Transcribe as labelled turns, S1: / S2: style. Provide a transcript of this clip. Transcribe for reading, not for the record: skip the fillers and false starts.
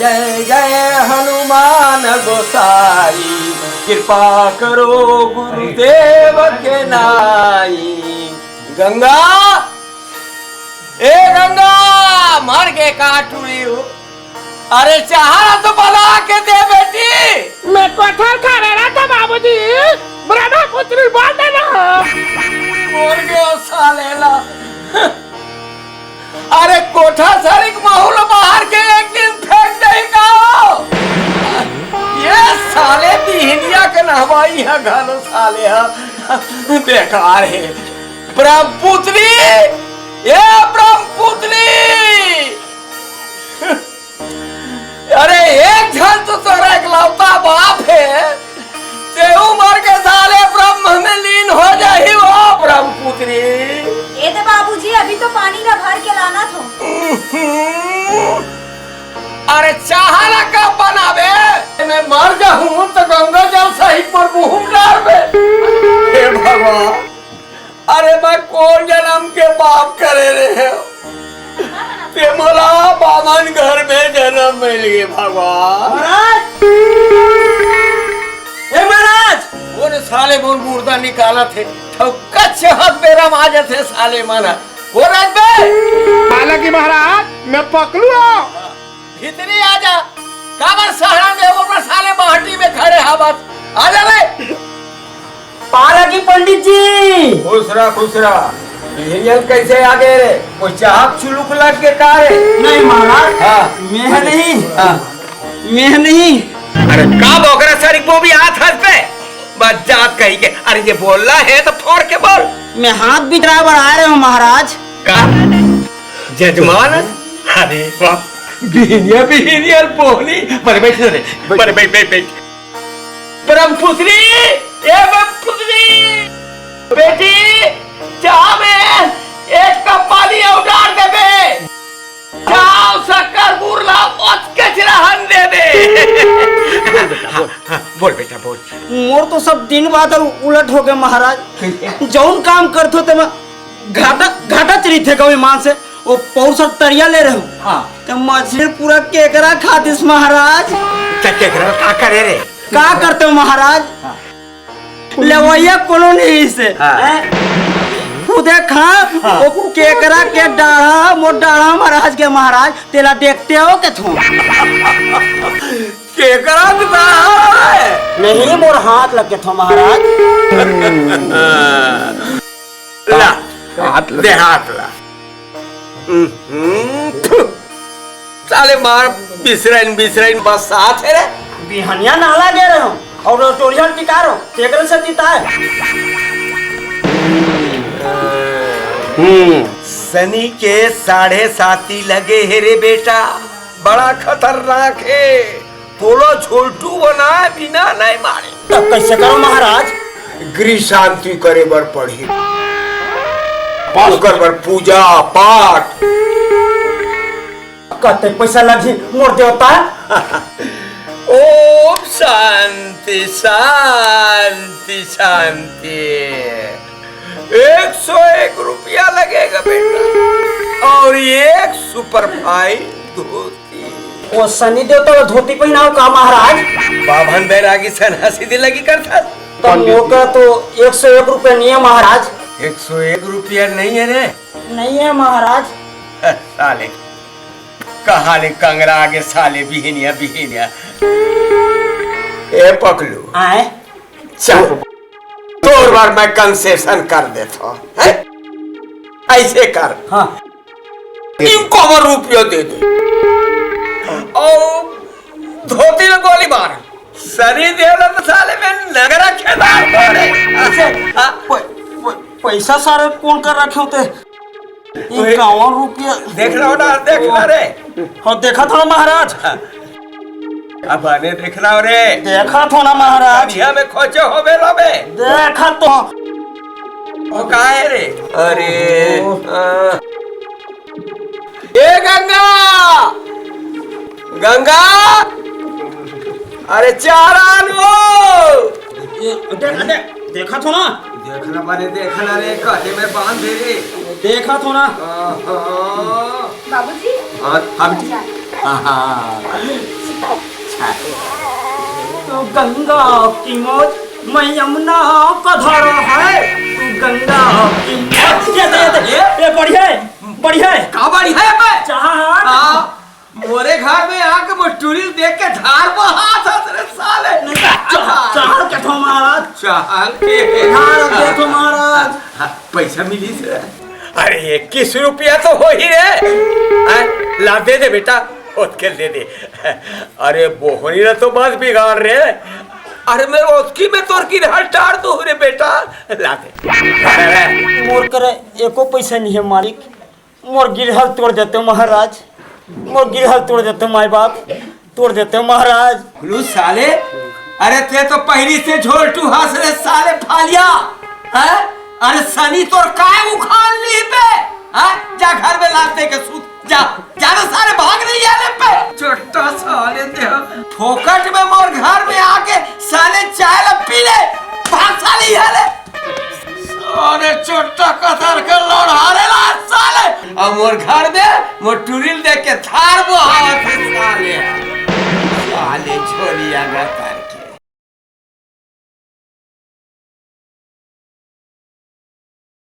S1: जय जय हनुमान गोसाई, कृपा करो गुरुदेव के नाई। गंगा, ए गंगा, मर के काटुरी हो, अरे चाहा तो बना के दे बेटी।
S2: मैं कटहल खा रहा था बाबूजी, ब्रह्मपुत्री बोल देना।
S1: मोर गयो सालेला। अरे कोठा सरिक माहौल बाहर के एक दिन फेंक देगा। ये साले बिहनिया के नहवाई है घालो साले है बेकार है। ब्रह्मपुत्री, ये ब्रह्मपुत्री, अरे एक झन तो तेरा इकलौता बाप है, तेऊ मर के साले ब्रह्म में लीन हो जाही वो ब्रह्मपुत्री।
S3: ये तो बाबूजी अभी तो पानी ना भर के लाना था।
S1: अरे चाहला कब बनावे, मैं मर जाऊं तो गंगा जल सही पर मुंह डाल बे। हे भगवान, अरे मैं कौन जन्म के बाप करे रहे हो, ते मोला बामन घर में जन्म मिल गए भगवान। महाराज, वो साले मोर मुर्दा निकाला थे, ठोका चहत मेरा माजे थे साले माना। वो राज बे,
S2: हालांकि महाराज मैं पकड़ू।
S1: भीतरी आजा, काबर सहारा दे वो साले माटी में खड़े हा बस। आजा बे।
S4: पालाकी पंडित जी।
S1: खुश रहा। हिरियल कैसे आगे रे, कोई चाहक चुलुक लग के कारे?
S4: नहीं महाराज,
S1: हाँ।
S4: मैं नहीं।
S1: अरे का बोकरा सर वो भी हाथ पे बस जात कही के। अरे ये बोलना है तो फोड़ के बोल।
S4: मैं हाथ भी बराबर आ रहे हूँ महाराज।
S1: का जजमान? अरे वाह, बिहनिया बोली। बड़े बैठ। ब्रह्मपुत्री, ए ब्रह्मपुत्री बेटी, चाह में एक कप पानी उडार दे बे। जाओ शक्कर गुड़ लाओ, उसके चिराहन दे दे। बोल बेटा बोल।
S4: मोर तो सब दिन बाद उलट हो गए महाराज। जौन काम करते तो मैं घाटा चली थे कभी मान से वो पौर तरिया ले रहे हूँ।
S1: हाँ।
S4: तो मछली पूरा केकरा खातिस महाराज।
S1: केकरा का करे रे?
S4: का करते हो महाराज? लेवैया कोनो नहीं से। खुदे खा वो केकरा के डाढ़ा मोर डाढ़ा महाराज के महाराज तेला देखते हो के थू
S1: केकरा के डाढ़ा
S4: नहीं मोर हाथ लग के थो महाराज।
S1: ला हाथ ला। साले मार बिसरन बस साथ है रे।
S4: बिहनिया नाला दे रहे हो और टोरिया टिकारो केकरे से तीता है।
S1: शनि के 7.5 लगे है रे बेटा, बड़ा खतरनाक है। थोड़ा छोटू बना बिना नहीं मारे।
S4: तब कैसे करो महाराज?
S1: गृह शांति करे बर पढ़ी, ओकर बर पूजा पाठ।
S4: कते पैसा लगी मोर देवता?
S1: ओम शांति शांति शांति। 101 रुपया लगेगा बेटा, और एक सुपर फाइन धोती।
S4: वो शनि देवता धोती पहनाओ का महाराज?
S1: बाभन बैरागी सन हसीदी लगी करता।
S4: तो मोका तो 101 रुपया नहीं है महाराज।
S1: 101 रुपया नहीं है रे?
S4: नहीं है महाराज।
S1: साले कहा ले कंगरा आगे साले बिहनिया। ए पकलू
S4: आए
S1: चल, दो बार मैं कंसेशन कर देता हूँ। ऐसे कर।
S4: हाँ।
S1: 1 रुपया दे दे और धोती में गोली मार। शनि देवला तो साले में नगरा खेदार
S4: पैसा सारे कौन कर रखे होते? 51 रुपया
S1: देख रहा रे।
S4: हाँ देखा था महाराज।
S1: अब आने देख रहा रे।
S4: देखा था ना महाराज।
S1: में खोचे हो बेला बे।
S4: देखा तो
S1: वो कहाँ है रे? अरे ए गंगा, अरे चारा लो।
S4: देखा था ना।
S1: देखना माने देखना रे, काटे में बांध दे रे।
S4: देखा था ना
S3: बाबूजी।
S1: हाँ
S4: तू गंगा की मौज मैं यमुना का धारा है, तू गंगा की मौज। ये बढ़िया है, बढ़िया है।
S1: का बाड़ी है बे
S4: चार
S1: मोरे घर में आके मटूरी देख के धार बहा था तेरे साले।
S4: चार के ठो महाराज,
S1: चाल के
S4: धार देखो महाराज।
S1: पैसा मिली से? अरे 21 रुपया तो हो ही रे। ला दे दे बेटा, उसके दे दे। अरे बोहनी ने तो बस बिगाड़ रहे। अरे मैं उसकी में तोर की हटार दू रे बेटा, ला दे।
S4: मोर करे एको पैसा नहीं है मालिक, मोर गिरहल तोड़ देते महाराज, मोर गिरहल तोड़ देते माई बाप, तोड़ देते महाराज।
S1: लू साले, अरे ते तो पहली से झोलटू हंस रे साले फालिया। हैं? अरे सनी तोर काय उखाड़ ली पे? हैं? जा घर में लाते के सूत जा, जाने सारे भाग नहीं आले पे। छोटा साले दे फोकट में मोर घर में आके साले चाय ला पी ले, भाग साले आले। अरे छोटा कतर के लड़ारे ला साले। अब मोर घर में मोर टूरिल देख के थार बहावत है साले।